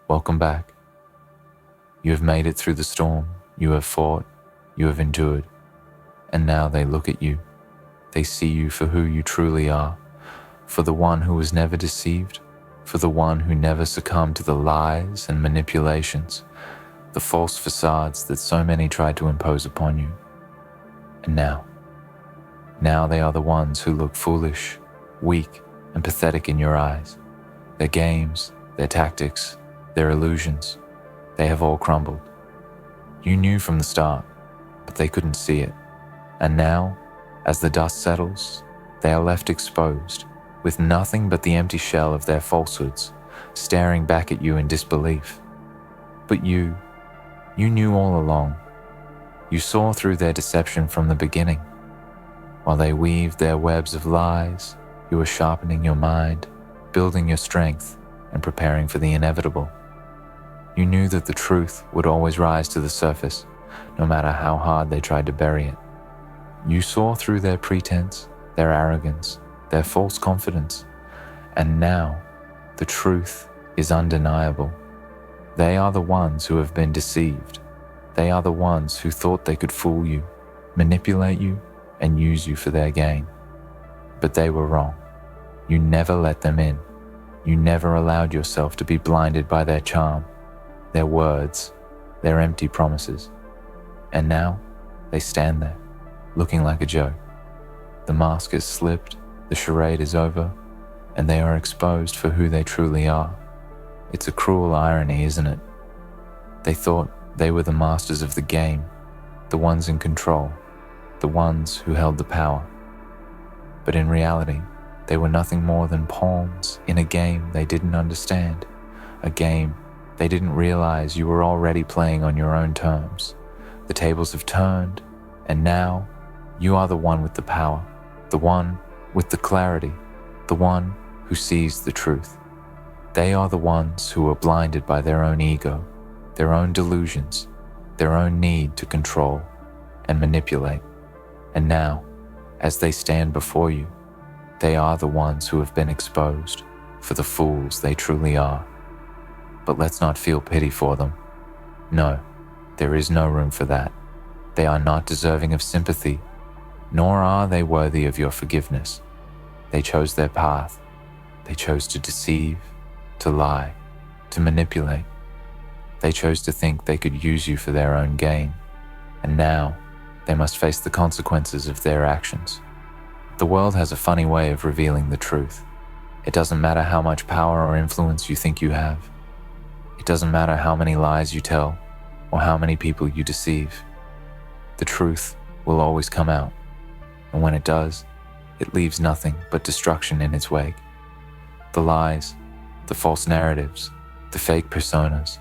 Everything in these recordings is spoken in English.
Welcome back. You have made it through the storm, you have fought, you have endured, and now they look at you. They see you for who you truly are, for the one who was never deceived, for the one who never succumbed to the lies and manipulations, the false facades that so many tried to impose upon you. And now they are the ones who look foolish, weak, and pathetic in your eyes. Their games, their tactics, their illusions, they have all crumbled. You knew from the start, but they couldn't see it. And now, as the dust settles, they are left exposed, with nothing but the empty shell of their falsehoods, staring back at you in disbelief. But you knew all along. You saw through their deception from the beginning. While they weaved their webs of lies, you were sharpening your mind, building your strength, and preparing for the inevitable. You knew that the truth would always rise to the surface, no matter how hard they tried to bury it. You saw through their pretense, their arrogance, their false confidence, and now the truth is undeniable. They are the ones who have been deceived. They are the ones who thought they could fool you, manipulate you, and use you for their gain. But they were wrong. You never let them in. You never allowed yourself to be blinded by their charm, their words, their empty promises. And now they stand there, looking like a joke. The mask is slipped, the charade is over, and they are exposed for who they truly are. It's a cruel irony, isn't it? They thought they were the masters of the game, the ones in control, the ones who held the power. But in reality, they were nothing more than pawns in a game they didn't understand, a game they didn't realize you were already playing on your own terms. The tables have turned, and now you are the one with the power, the one with the clarity, the one who sees the truth. They are the ones who were blinded by their own ego, their own delusions, their own need to control and manipulate. And now, as they stand before you, they are the ones who have been exposed for the fools they truly are. But let's not feel pity for them. No, there is no room for that. They are not deserving of sympathy, nor are they worthy of your forgiveness. They chose their path. They chose to deceive, to lie, to manipulate. They chose to think they could use you for their own gain, and now they must face the consequences of their actions. The world has a funny way of revealing the truth. It doesn't matter how much power or influence you think you have. It doesn't matter how many lies you tell or how many people you deceive. The truth will always come out, and when it does, it leaves nothing but destruction in its wake. The lies, the false narratives, the fake personas,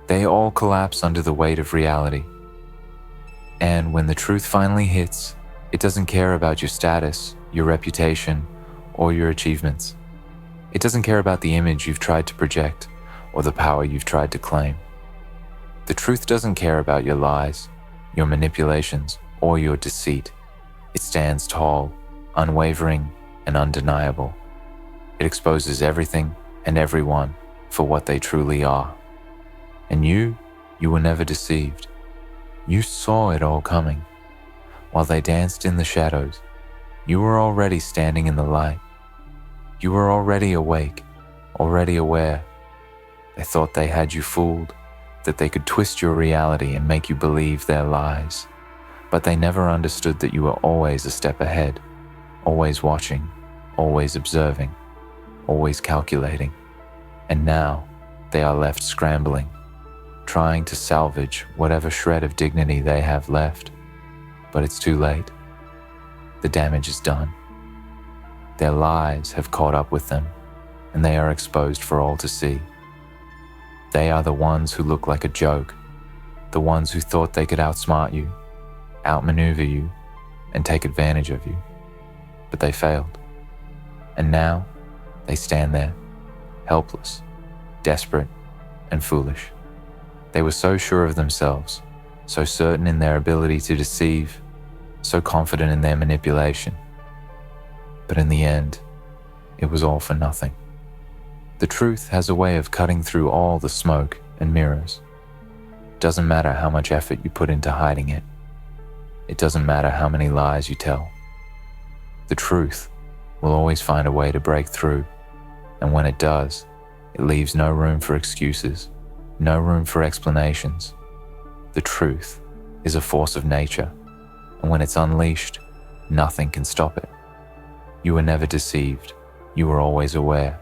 they all collapse under the weight of reality. And when the truth finally hits, it doesn't care about your status, your reputation, or your achievements. It doesn't care about the image you've tried to project or the power you've tried to claim. The truth doesn't care about your lies, your manipulations, or your deceit. It stands tall, unwavering, and undeniable. It exposes everything and everyone for what they truly are. And you were never deceived. You saw it all coming. While they danced in the shadows, you were already standing in the light. You were already awake, already aware. They thought they had you fooled, that they could twist your reality and make you believe their lies. But they never understood that you were always a step ahead, always watching, always observing, always calculating. And now they are left scrambling, trying to salvage whatever shred of dignity they have left. But it's too late. The damage is done. Their lies have caught up with them, and they are exposed for all to see. They are the ones who look like a joke, the ones who thought they could outsmart you, outmaneuver you, and take advantage of you. But they failed. And now they stand there, helpless, desperate, and foolish. They were so sure of themselves, so certain in their ability to deceive, so confident in their manipulation. But in the end, it was all for nothing. The truth has a way of cutting through all the smoke and mirrors. It doesn't matter how much effort you put into hiding it. It doesn't matter how many lies you tell. The truth will always find a way to break through, and when it does, it leaves no room for excuses, no room for explanations. The truth is a force of nature, and when it's unleashed, nothing can stop it. You were never deceived, you were always aware.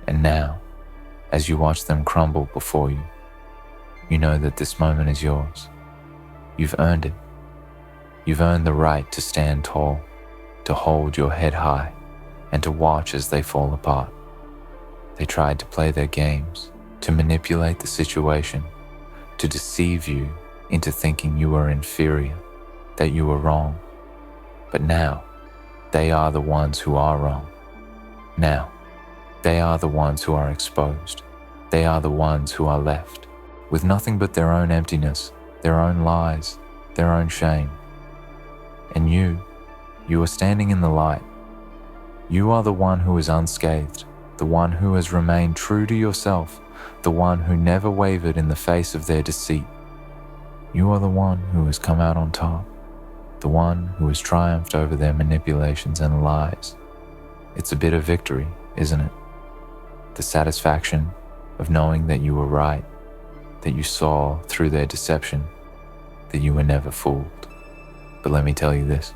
And now, as you watch them crumble before you, you know that this moment is yours. You've earned it. You've earned the right to stand tall, to hold your head high, and to watch as they fall apart. They tried to play their games, to manipulate the situation, to deceive you into thinking you were inferior, that you were wrong. But now, they are the ones who are wrong. Now, they are the ones who are exposed. They are the ones who are left with nothing but their own emptiness, their own lies, their own shame. And you are standing in the light. You are the one who is unscathed, the one who has remained true to yourself, the one who never wavered in the face of their deceit. You are the one who has come out on top, the one who has triumphed over their manipulations and lies. It's a bit of victory, isn't it? The satisfaction of knowing that you were right, that you saw through their deception, that you were never fooled. But let me tell you this.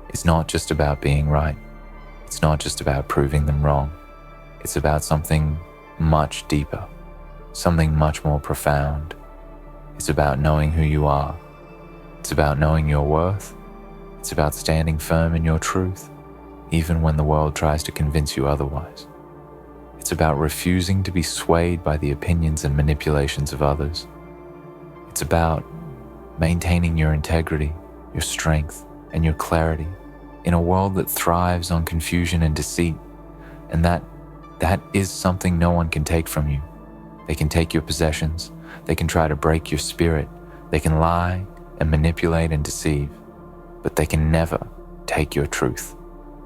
It's not just about being right. It's not just about proving them wrong. It's about something much deeper, something much more profound. It's about knowing who you are. It's about knowing your worth. It's about standing firm in your truth, even when the world tries to convince you otherwise. It's about refusing to be swayed by the opinions and manipulations of others. It's about maintaining your integrity, your strength, and your clarity in a world that thrives on confusion and deceit. And that is something no one can take from you. They can take your possessions. They can try to break your spirit. They can lie and manipulate and deceive. But they can never take your truth.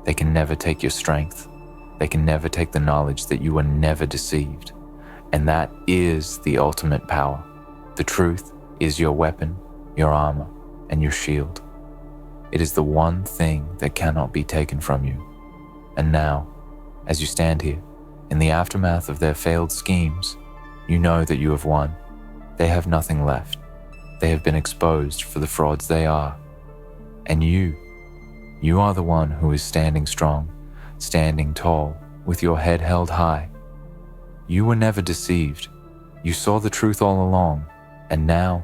They can never take your strength. They can never take the knowledge that you were never deceived. And that is the ultimate power. The truth is your weapon, your armor, and your shield. It is the one thing that cannot be taken from you. And now, as you stand here, in the aftermath of their failed schemes, you know that you have won. They have nothing left. They have been exposed for the frauds they are. And you are the one who is standing strong, standing tall, with your head held high. You were never deceived. You saw the truth all along, and now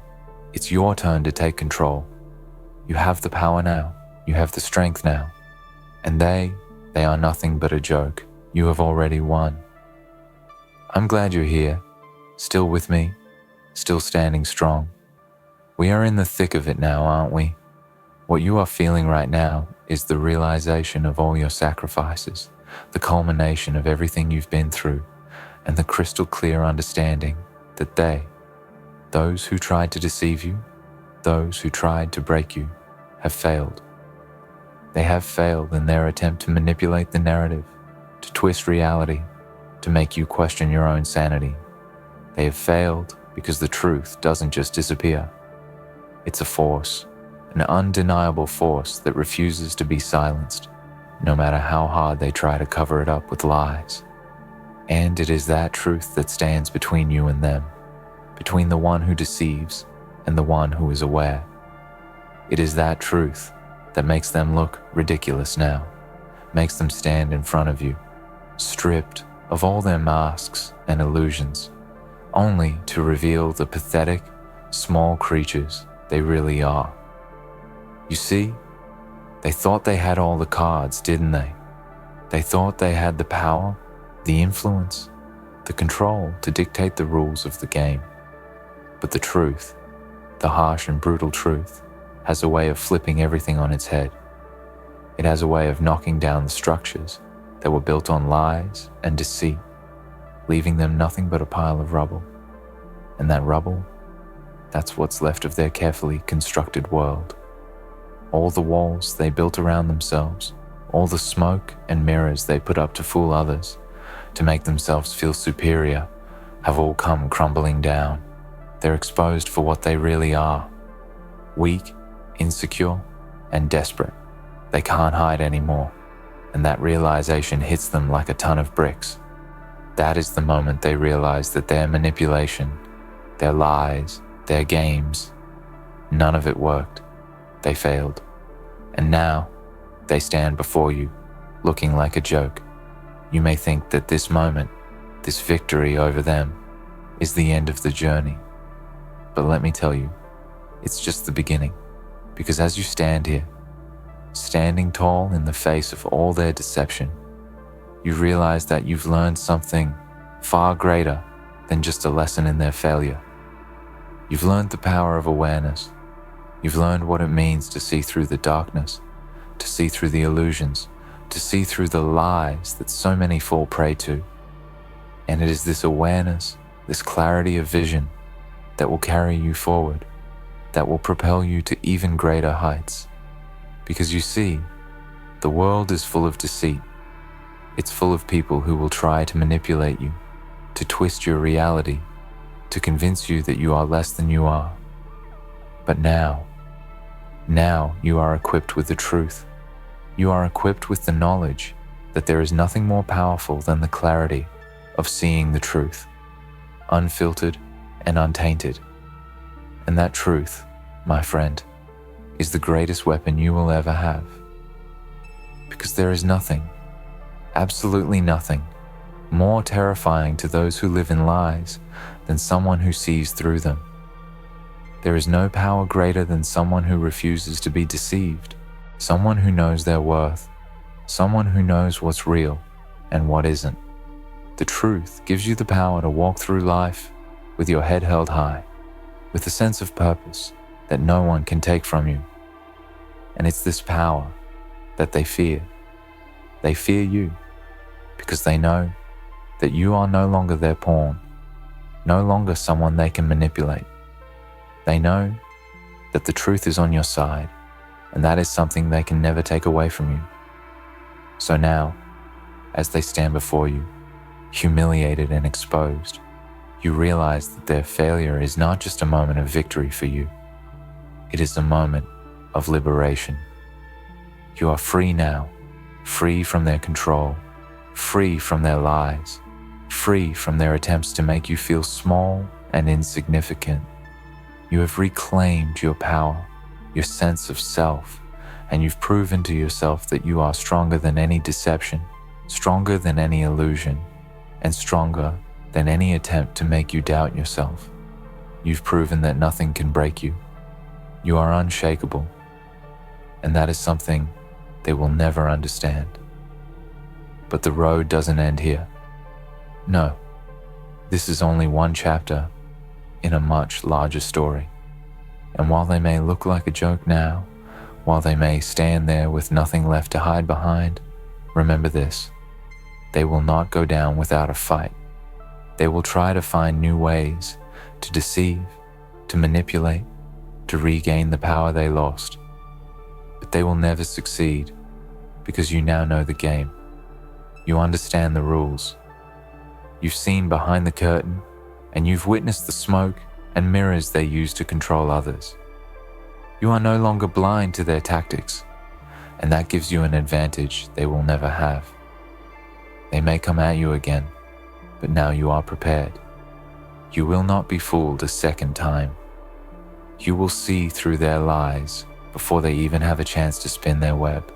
it's your turn to take control. You have the power now. You have the strength now. And they are nothing but a joke. You have already won. I'm glad you're here, still with me, still standing strong. We are in the thick of it now, aren't we? What you are feeling right now is the realization of all your sacrifices, the culmination of everything you've been through, and the crystal clear understanding that those who tried to deceive you, those who tried to break you, have failed. They have failed in their attempt to manipulate the narrative, to twist reality, to make you question your own sanity. They have failed because the truth doesn't just disappear. It's a force, an undeniable force that refuses to be silenced, no matter how hard they try to cover it up with lies. And it is that truth that stands between you and them, between the one who deceives and the one who is aware. It is that truth that makes them look ridiculous now, makes them stand in front of you, stripped of all their masks and illusions, only to reveal the pathetic, small creatures they really are. You see, they thought they had all the cards, didn't they? They thought they had the power, the influence, the control to dictate the rules of the game. But the truth, the harsh and brutal truth, has a way of flipping everything on its head. It has a way of knocking down the structures that were built on lies and deceit, leaving them nothing but a pile of rubble. And that rubble, that's what's left of their carefully constructed world. All the walls they built around themselves, all the smoke and mirrors they put up to fool others, to make themselves feel superior, have all come crumbling down. They're exposed for what they really are: weak, insecure, and desperate. They can't hide anymore, and that realization hits them like a ton of bricks. That is the moment they realize that their manipulation, their lies, their games, none of it worked. They failed. And now, they stand before you, looking like a joke. You may think that this moment, this victory over them, is the end of the journey. But let me tell you, it's just the beginning. Because as you stand here, standing tall in the face of all their deception, you realize that you've learned something far greater than just a lesson in their failure. You've learned the power of awareness. You've learned what it means to see through the darkness, to see through the illusions, to see through the lies that so many fall prey to. And it is this awareness, this clarity of vision, that will carry you forward, that will propel you to even greater heights. Because you see, the world is full of deceit. It's full of people who will try to manipulate you, to twist your reality, to convince you that you are less than you are. But now you are equipped with the truth. You are equipped with the knowledge that there is nothing more powerful than the clarity of seeing the truth, unfiltered and untainted. And that truth, my friend, is the greatest weapon you will ever have. Because there is nothing, absolutely nothing, more terrifying to those who live in lies than someone who sees through them. There is no power greater than someone who refuses to be deceived, someone who knows their worth, someone who knows what's real and what isn't. The truth gives you the power to walk through life with your head held high, with a sense of purpose that no one can take from you. And it's this power that they fear. They fear you because they know that you are no longer their pawn, no longer someone they can manipulate. They know that the truth is on your side, and that is something they can never take away from you. So now, as they stand before you, humiliated and exposed, you realize that their failure is not just a moment of victory for you. It is a moment of liberation. You are free now, free from their control, free from their lies, free from their attempts to make you feel small and insignificant. You have reclaimed your power, your sense of self, and you've proven to yourself that you are stronger than any deception, stronger than any illusion, and stronger than any attempt to make you doubt yourself. You've proven that nothing can break you. You are unshakable, and that is something they will never understand. But the road doesn't end here. No, this is only one chapter in a much larger story. And while they may look like a joke now, while they may stand there with nothing left to hide behind, remember this: they will not go down without a fight. They will try to find new ways to deceive, to manipulate, to regain the power they lost. But they will never succeed because you now know the game. You understand the rules. You've seen behind the curtain, and you've witnessed the smoke and mirrors they use to control others. You are no longer blind to their tactics, and that gives you an advantage they will never have. They may come at you again, but now you are prepared. You will not be fooled a second time. You will see through their lies before they even have a chance to spin their web.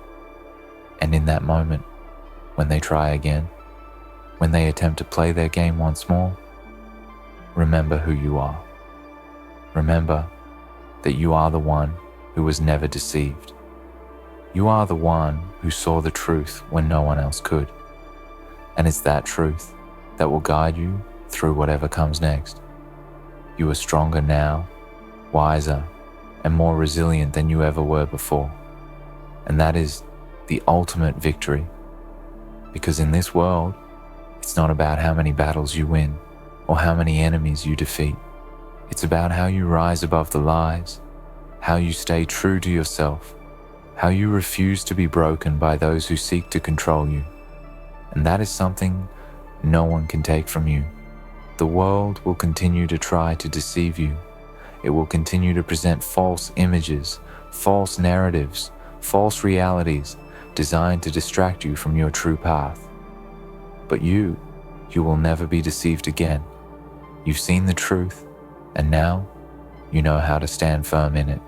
And in that moment, when they try again, when they attempt to play their game once more, remember who you are. Remember that you are the one who was never deceived. You are the one who saw the truth when no one else could. And it's that truth that will guide you through whatever comes next. You are stronger now, wiser, and more resilient than you ever were before. And that is the ultimate victory. Because in this world, it's not about how many battles you win or how many enemies you defeat. It's about how you rise above the lies, how you stay true to yourself, how you refuse to be broken by those who seek to control you. And that is something no one can take from you. The world will continue to try to deceive you. It will continue to present false images, false narratives, false realities designed to distract you from your true path. But you will never be deceived again. You've seen the truth, and now you know how to stand firm in it.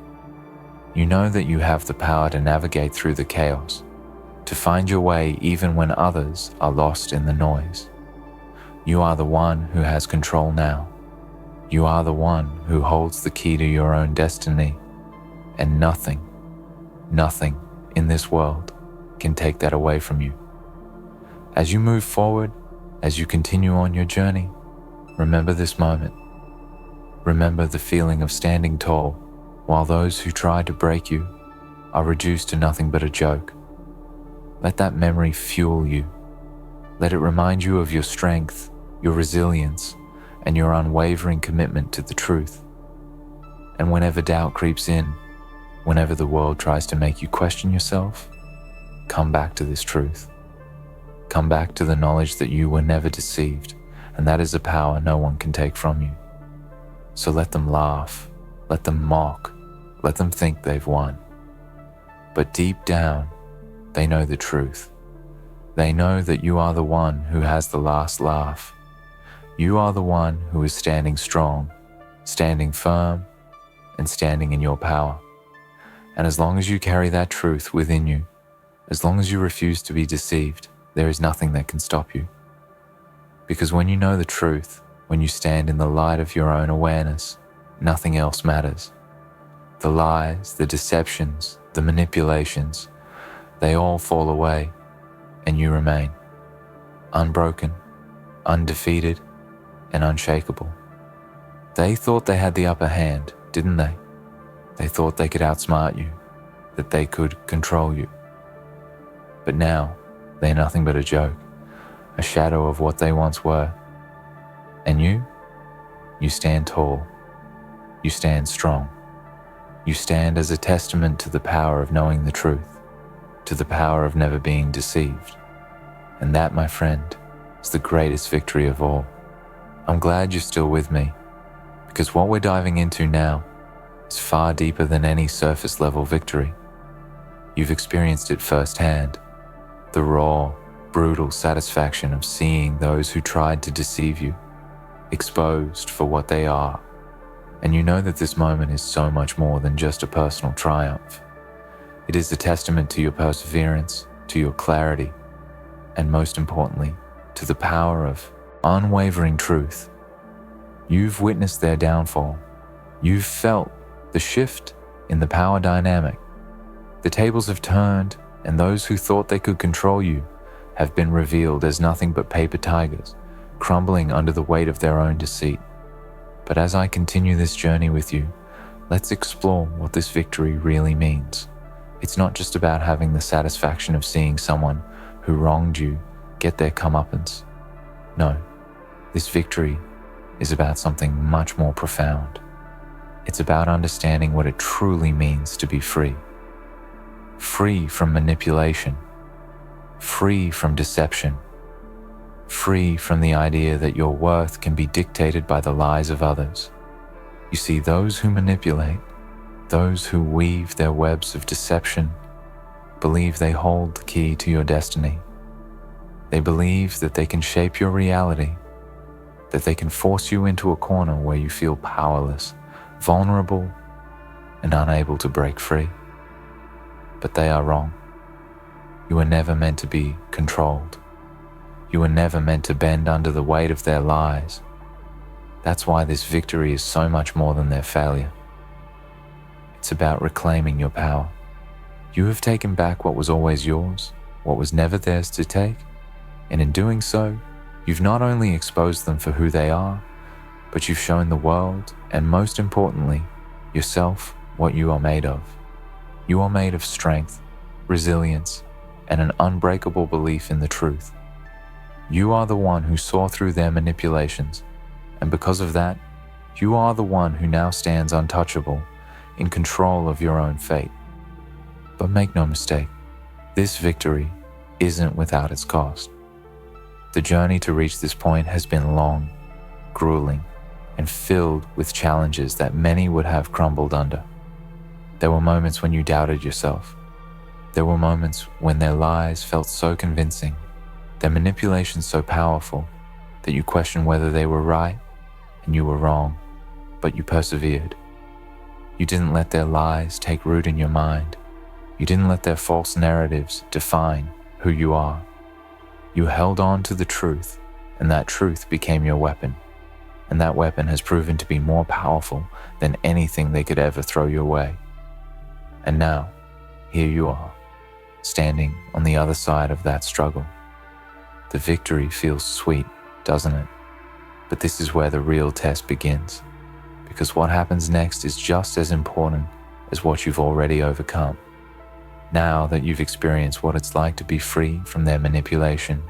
You know that you have the power to navigate through the chaos, to find your way even when others are lost in the noise. You are the one who has control now. You are the one who holds the key to your own destiny, and nothing in this world can take that away from you. As you move forward, as you continue on your journey, remember this moment. Remember the feeling of standing tall while those who try to break you are reduced to nothing but a joke. Let that memory fuel you. Let it remind you of your strength, your resilience, and your unwavering commitment to the truth. And whenever doubt creeps in, whenever the world tries to make you question yourself, come back to this truth. Come back to the knowledge that you were never deceived, and that is a power no one can take from you. So let them laugh, let them mock, let them think they've won. But deep down, they know the truth. They know that you are the one who has the last laugh. You are the one who is standing strong, standing firm, and standing in your power. And as long as you carry that truth within you, as long as you refuse to be deceived, there is nothing that can stop you. Because when you know the truth, when you stand in the light of your own awareness, nothing else matters. The lies, the deceptions, the manipulations, they all fall away, and you remain unbroken, undefeated, and unshakable. They thought they had the upper hand, didn't they? They thought they could outsmart you, that they could control you. But now, they're nothing but a joke, a shadow of what they once were. And you stand tall. You stand strong. You stand as a testament to the power of knowing the truth, to the power of never being deceived. And that, my friend, is the greatest victory of all. I'm glad you're still with me, because what we're diving into now is far deeper than any surface level victory. You've experienced it firsthand, the raw, brutal satisfaction of seeing those who tried to deceive you exposed for what they are. And you know that this moment is so much more than just a personal triumph. It is a testament to your perseverance, to your clarity, and most importantly, to the power of unwavering truth. You've witnessed their downfall. You've felt the shift in the power dynamic. The tables have turned, and those who thought they could control you have been revealed as nothing but paper tigers, crumbling under the weight of their own deceit. But as I continue this journey with you, let's explore what this victory really means. It's not just about having the satisfaction of seeing someone who wronged you get their comeuppance. No, this victory is about something much more profound. It's about understanding what it truly means to be free. Free from manipulation, free from deception, free from the idea that your worth can be dictated by the lies of others. You see, those who manipulate, those who weave their webs of deception, believe they hold the key to your destiny. They believe that they can shape your reality, that they can force you into a corner where you feel powerless, vulnerable, and unable to break free. But they are wrong. You were never meant to be controlled. You were never meant to bend under the weight of their lies. That's why this victory is so much more than their failure. It's about reclaiming your power. You have taken back what was always yours, what was never theirs to take, and in doing so, you've not only exposed them for who they are, but you've shown the world, and most importantly, yourself, what you are made of. You are made of strength, resilience, and an unbreakable belief in the truth. You are the one who saw through their manipulations, and because of that, you are the one who now stands untouchable, in control of your own fate. But make no mistake, this victory isn't without its cost. The journey to reach this point has been long, grueling, and filled with challenges that many would have crumbled under. There were moments when you doubted yourself. There were moments when their lies felt so convincing, their manipulations so powerful, that you questioned whether they were right and you were wrong, but you persevered. You didn't let their lies take root in your mind. You didn't let their false narratives define who you are. You held on to the truth, and that truth became your weapon. And that weapon has proven to be more powerful than anything they could ever throw your way. And now, here you are, standing on the other side of that struggle. The victory feels sweet, doesn't it? But this is where the real test begins, because what happens next is just as important as what you've already overcome. Now that you've experienced what it's like to be free from their manipulation,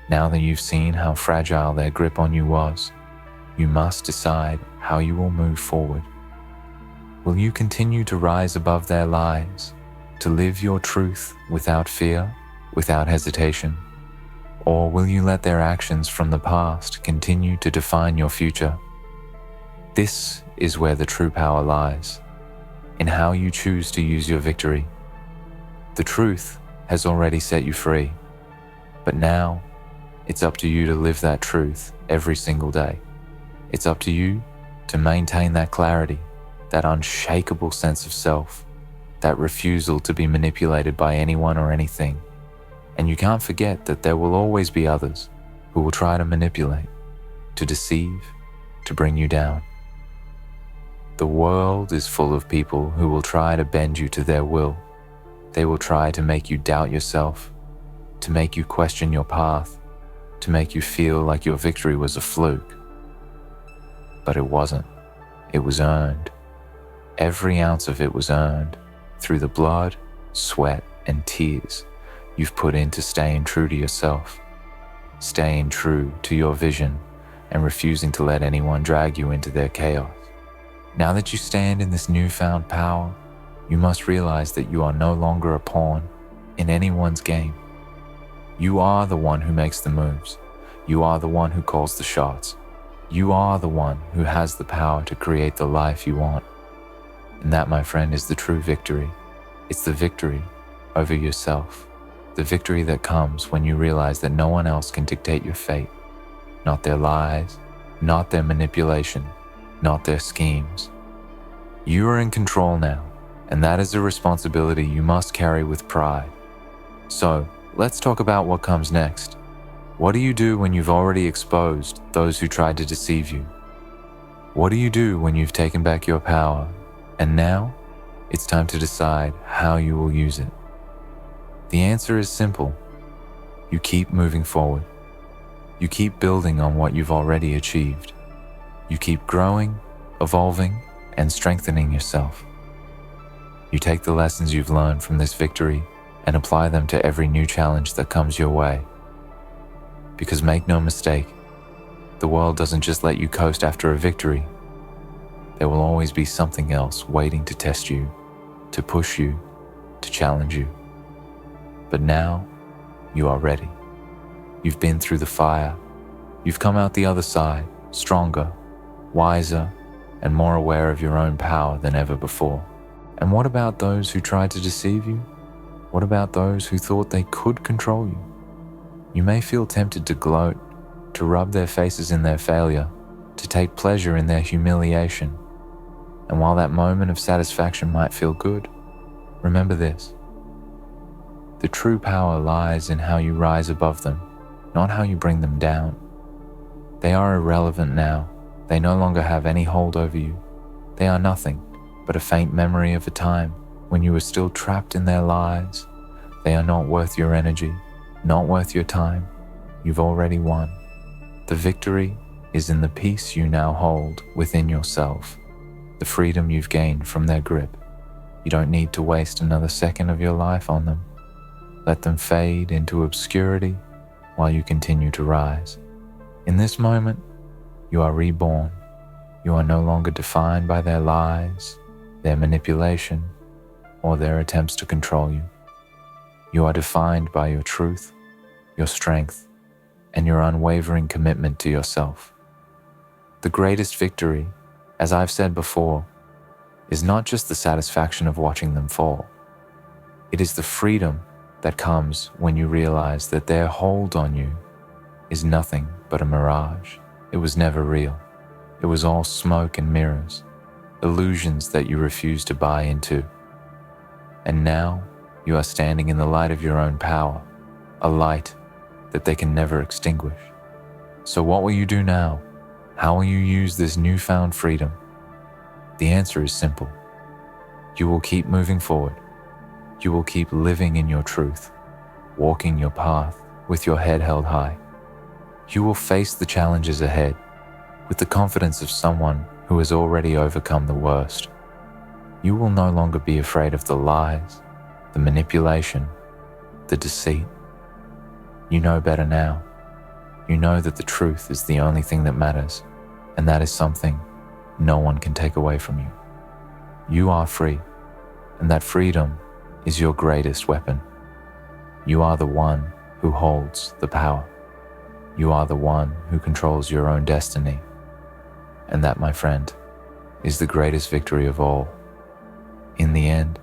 now that you've seen how fragile their grip on you was, you must decide how you will move forward. Will you continue to rise above their lies, to live your truth without fear, without hesitation? Or will you let their actions from the past continue to define your future? This is where the true power lies, in how you choose to use your victory. The truth has already set you free, but now it's up to you to live that truth every single day. It's up to you to maintain that clarity, that unshakable sense of self, that refusal to be manipulated by anyone or anything. And you can't forget that there will always be others who will try to manipulate, to deceive, to bring you down. The world is full of people who will try to bend you to their will. They will try to make you doubt yourself, to make you question your path, to make you feel like your victory was a fluke. But it wasn't. It was earned. Every ounce of it was earned through the blood, sweat, and tears you've put into staying true to yourself, staying true to your vision, and refusing to let anyone drag you into their chaos. Now that you stand in this newfound power, you must realize that you are no longer a pawn in anyone's game. You are the one who makes the moves. You are the one who calls the shots. You are the one who has the power to create the life you want. And that, my friend, is the true victory. It's the victory over yourself. The victory that comes when you realize that no one else can dictate your fate. Not their lies, not their manipulation, not their schemes. You are in control now, and that is a responsibility you must carry with pride. So, let's talk about what comes next. What do you do when you've already exposed those who tried to deceive you? What do you do when you've taken back your power, and now it's time to decide how you will use it? The answer is simple. You keep moving forward. You keep building on what you've already achieved. You keep growing, evolving, and strengthening yourself. You take the lessons you've learned from this victory and apply them to every new challenge that comes your way. Because make no mistake, the world doesn't just let you coast after a victory. There will always be something else waiting to test you, to push you, to challenge you. But now, you are ready. You've been through the fire. You've come out the other side, stronger, wiser, and more aware of your own power than ever before. And what about those who tried to deceive you? What about those who thought they could control you? You may feel tempted to gloat, to rub their faces in their failure, to take pleasure in their humiliation. And while that moment of satisfaction might feel good, remember this. The true power lies in how you rise above them, not how you bring them down. They are irrelevant now. They no longer have any hold over you. They are nothing but a faint memory of a time when you were still trapped in their lies. They are not worth your energy, not worth your time. You've already won. The victory is in the peace you now hold within yourself, the freedom you've gained from their grip. You don't need to waste another second of your life on them. Let them fade into obscurity while you continue to rise. In this moment, you are reborn. You are no longer defined by their lies, their manipulation, or their attempts to control you. You are defined by your truth, your strength, and your unwavering commitment to yourself. The greatest victory, as I've said before, is not just the satisfaction of watching them fall. It is the freedom that comes when you realize that their hold on you is nothing but a mirage. It was never real. It was all smoke and mirrors, illusions that you refused to buy into. And now you are standing in the light of your own power, a light that they can never extinguish. So what will you do now? How will you use this newfound freedom? The answer is simple. You will keep moving forward. You will keep living in your truth, walking your path with your head held high. You will face the challenges ahead with the confidence of someone who has already overcome the worst. You will no longer be afraid of the lies, the manipulation, the deceit. You know better now. You know that the truth is the only thing that matters, and that is something no one can take away from you. You are free, and that freedom is your greatest weapon. You are the one who holds the power. You are the one who controls your own destiny. And that, my friend, is the greatest victory of all. In the end,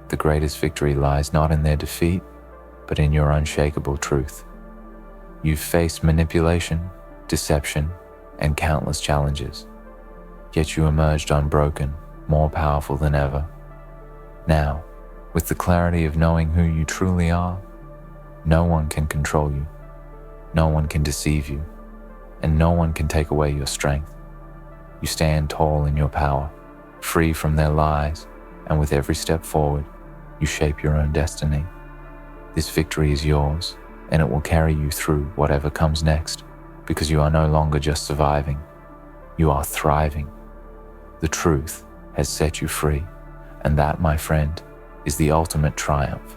the greatest victory lies not in their defeat, but in your unshakable truth. You've faced manipulation, deception, and countless challenges, yet you emerged unbroken, more powerful than ever. Now, with the clarity of knowing who you truly are, no one can control you, no one can deceive you, and no one can take away your strength. You stand tall in your power, free from their lies, and with every step forward, you shape your own destiny. This victory is yours, and it will carry you through whatever comes next, because you are no longer just surviving, you are thriving. The truth has set you free, and that, my friend, is the ultimate triumph.